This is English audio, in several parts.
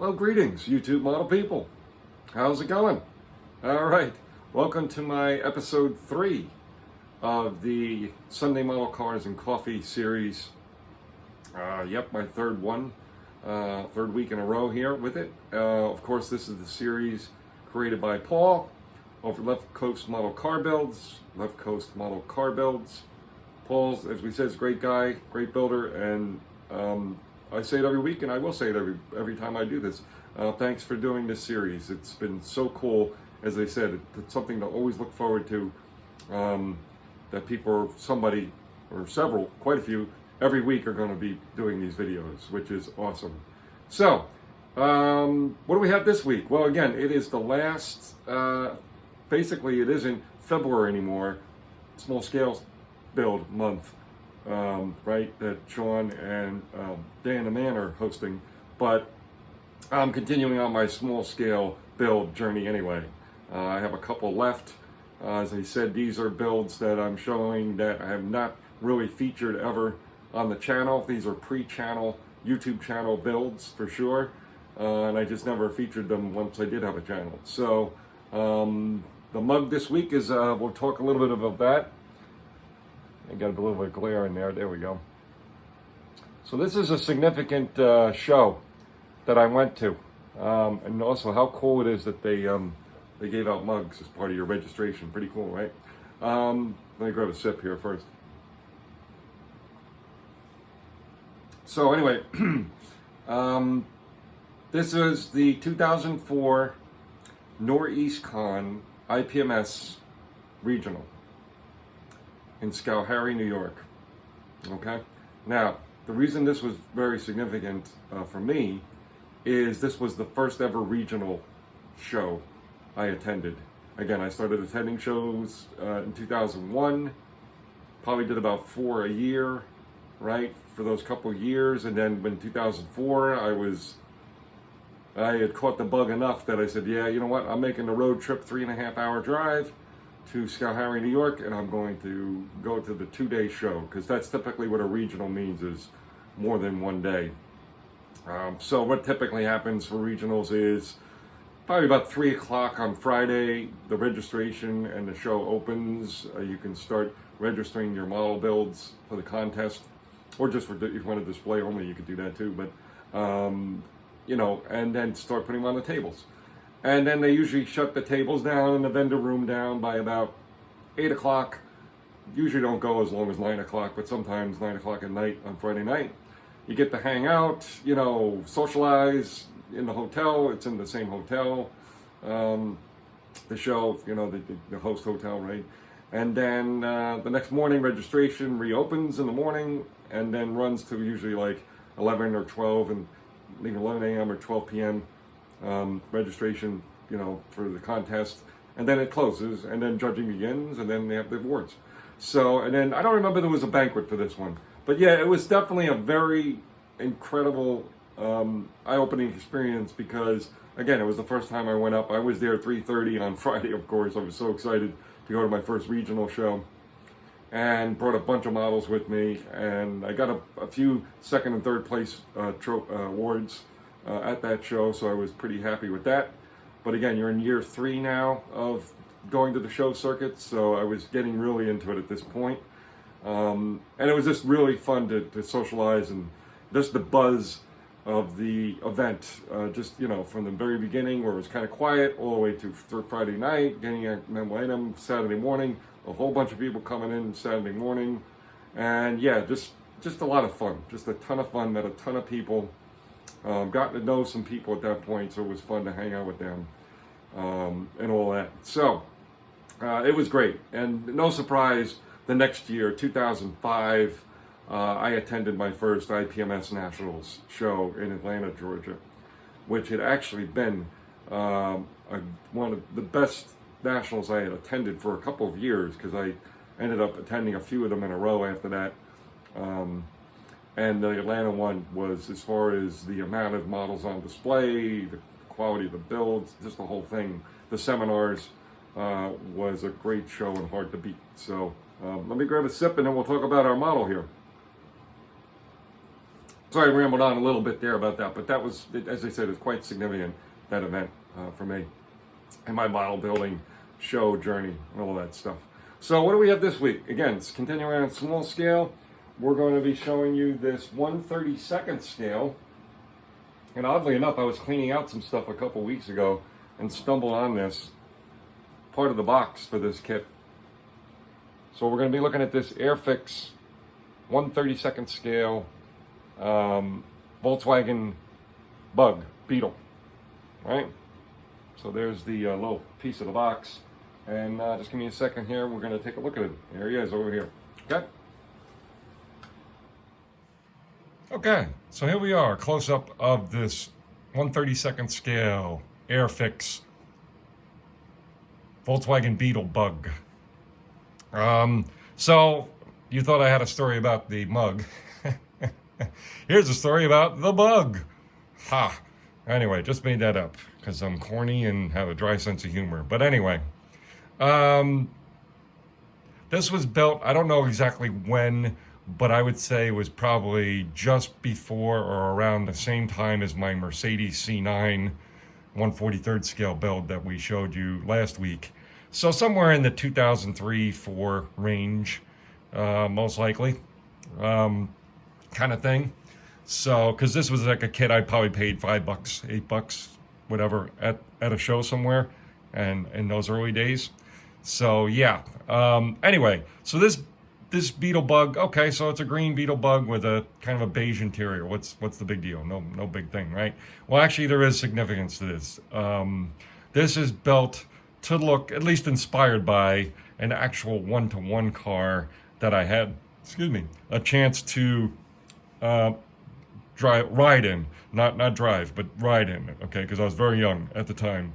Well, greetings, YouTube model people. How's it going? All right, welcome to my episode 3 of the Sunday Model Cars and Coffee series. Yep, my third one, third week in a row here with it. Of course, this is the series created by Paul over Left Coast Model Car Builds. Left Coast Model Car Builds. Paul's, as we said, is a great guy, great builder, and I say it every week, and I will say it every time I do this. Thanks for doing this series. It's been so cool. As I said, it's something to always look forward to. That people, somebody or several, quite a few, every week are going to be doing these videos, which is awesome. So, what do we have this week? Well, again, it is the last. Basically, it isn't February anymore. Small scale build month. Right, that Sean and Dan the Man are hosting, but I'm continuing on my small scale build journey anyway. I have a couple left. As I said, these are builds that I'm showing that I have not really featured ever on the channel. These are pre-channel, YouTube channel builds for sure, and I just never featured them once I did have a channel. So the mug this week is, we'll talk a little bit about that. I got a little bit of glare in there. There we go. So this is a significant show that I went to, and also how cool it is that they gave out mugs as part of your registration. Pretty cool, right? Let me grab a sip here first. So anyway, this is the 2004 Northeast Con IPMS Regional in Schoharie, New York. Okay? Now, the reason this was very significant for me is this was the first ever regional show I attended. Again, I started attending shows in 2001, probably did about 4 a year, right, for those couple years, and then in 2004, I had caught the bug enough that I said, yeah, you know what, I'm making the road trip, 3.5 hour drive to Schoharie, New York, and I'm going to go to the 2-day show, because that's typically what a regional means, is more than 1 day. So what typically happens for regionals is probably about 3 o'clock on Friday, the registration and the show opens. You can start registering your model builds for the contest, or just for, if you want to display only, you could do that too, but you know, and then start putting them on the tables. And then they usually shut the tables down and the vendor room down by about 8 o'clock. Usually don't go as long as 9 o'clock, but sometimes 9 o'clock at night on Friday night. You get to hang out, you know, socialize in the hotel. It's in the same hotel. The show, you know, the host hotel, right? And then the next morning, registration reopens in the morning and then runs to usually like 11 or 12 and maybe 11 a.m. or 12 p.m. Registration, you know, for the contest, and then it closes, and then judging begins, and then they have the awards. So, and then I don't remember there was a banquet for this one, but yeah, it was definitely a very incredible, eye-opening experience, because again, it was the first time I went up. I was there at 3:30 on Friday, of course. I was so excited to go to my first regional show, and brought a bunch of models with me, and I got a few second and third place awards at that show, so I was pretty happy with that. But again, you're in year 3 now of going to the show circuit, so I was getting really into it at this point. And it was just really fun to socialize, and just the buzz of the event, just, you know, from the very beginning where it was kind of quiet all the way to Friday night, getting a momentum, Saturday morning, a whole bunch of people coming in Saturday morning, and yeah, just a lot of fun, just a ton of fun, met a ton of people. Gotten to know some people at that point, so it was fun to hang out with them, and all that. So it was great, and no surprise, the next year, 2005, I attended my first IPMS Nationals show in Atlanta, Georgia, which had actually been one of the best nationals I had attended for a couple of years, because I ended up attending a few of them in a row after that. And the Atlanta one was, as far as the amount of models on display, the quality of the builds, just the whole thing, the seminars, was a great show and hard to beat. So let me grab a sip and then we'll talk about our model here. Sorry, I rambled on a little bit there about that, but that was, as I said, it's quite significant, that event for me and my model building show journey and all that stuff. So what do we have this week? Again, it's continuing on small scale. We're going to be showing you this 1/32 scale. And oddly enough, I was cleaning out some stuff a couple weeks ago and stumbled on this part of the box for this kit. So we're going to be looking at this Airfix 1/32 scale Volkswagen Bug Beetle, right? So there's the little piece of the box, and just give me a second here. We're going to take a look at it. There he is over here. Okay. Okay, so here we are, close up of this 1/32 scale Airfix Volkswagen Beetle Bug. So you thought I had a story about the mug. Here's a story about the bug. Ha! Anyway, just made that up because I'm corny and have a dry sense of humor. But anyway, this was built, I don't know exactly when, but I would say it was probably just before or around the same time as my Mercedes C9 1/43 scale build that we showed you last week. So somewhere in the 2003-4 range, most likely. Kind of thing. So, because this was like a kit I probably paid $5, $8, whatever, at a show somewhere, and in those early days. So yeah. Anyway, so this Beetle Bug, okay, so it's a green Beetle Bug with a kind of a beige interior. What's the big deal? No big thing, right? Well, actually, there is significance to this. This is built to look, at least inspired by, an actual one-to-one car that I had, a chance to ride in, not drive, but ride in, okay, because I was very young at the time.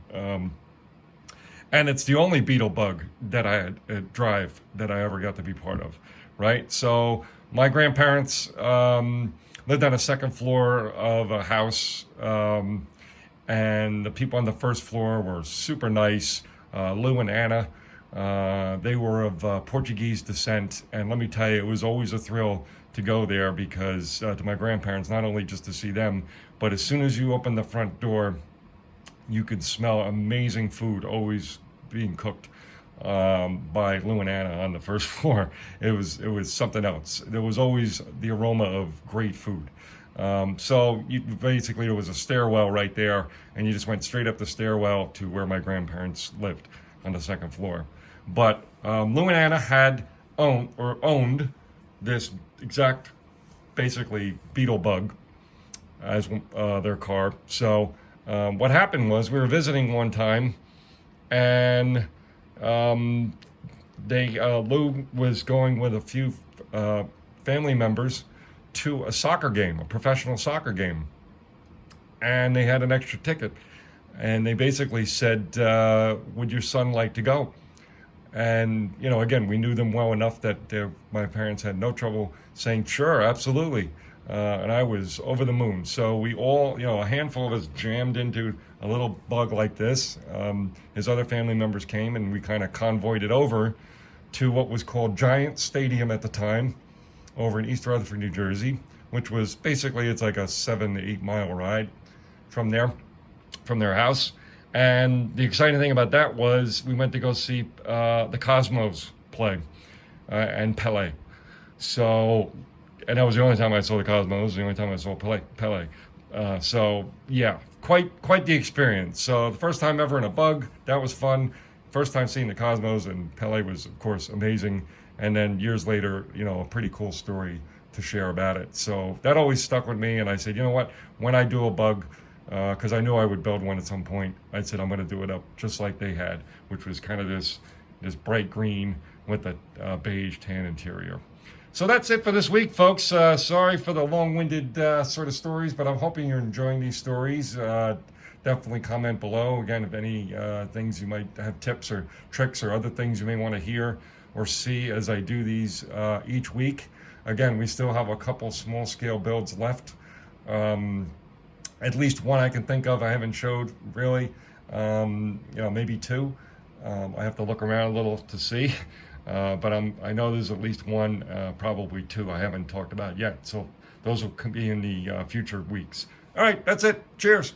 And it's the only Beetle Bug that I had drive that I ever got to be part of, right? So my grandparents lived on a second floor of a house, and the people on the first floor were super nice. Lou and Anna, they were of Portuguese descent, and let me tell you, it was always a thrill to go there because to my grandparents, not only just to see them, but as soon as you open the front door, you could smell amazing food always being cooked by Lou and Anna on the first floor. It was something else. There was always the aroma of great food. So basically there was a stairwell right there, and you just went straight up the stairwell to where my grandparents lived on the second floor. But Lou and Anna had owned this exact, basically, Beetle Bug as their car. So what happened was we were visiting one time, and Lou was going with a few family members to a soccer game, a professional soccer game, and they had an extra ticket, and they basically said, would your son like to go? And, again, we knew them well enough that my parents had no trouble saying, sure, absolutely. And I was over the moon. So we all, a handful of us jammed into a little bug like this. His other family members came, and we kind of convoyed it over to what was called Giant Stadium at the time, over in East Rutherford, New Jersey, which was basically, it's like a 7 to 8 mile ride from their house. And the exciting thing about that was we went to go see the Cosmos play and Pele. So, and that was the only time I saw the Cosmos, the only time I saw Pele. So yeah, quite the experience. So the first time ever in a bug, that was fun. First time seeing the Cosmos and Pele was, of course, amazing. And then years later, a pretty cool story to share about it. So that always stuck with me. And I said, you know what, when I do a bug, because I knew I would build one at some point, I said I'm going to do it up just like they had, which was kind of this bright green with a beige tan interior. So that's it for this week, folks. Sorry for the long-winded sort of stories, but I'm hoping you're enjoying these stories. Definitely comment below, again, if any things you might have, tips or tricks or other things you may want to hear or see as I do these each week. Again, we still have a couple small-scale builds left. At least one I can think of I haven't showed, really. Maybe two. I have to look around a little to see. But I know there's at least one, probably two I haven't talked about yet. So those will be in the future weeks. All right, that's it. Cheers.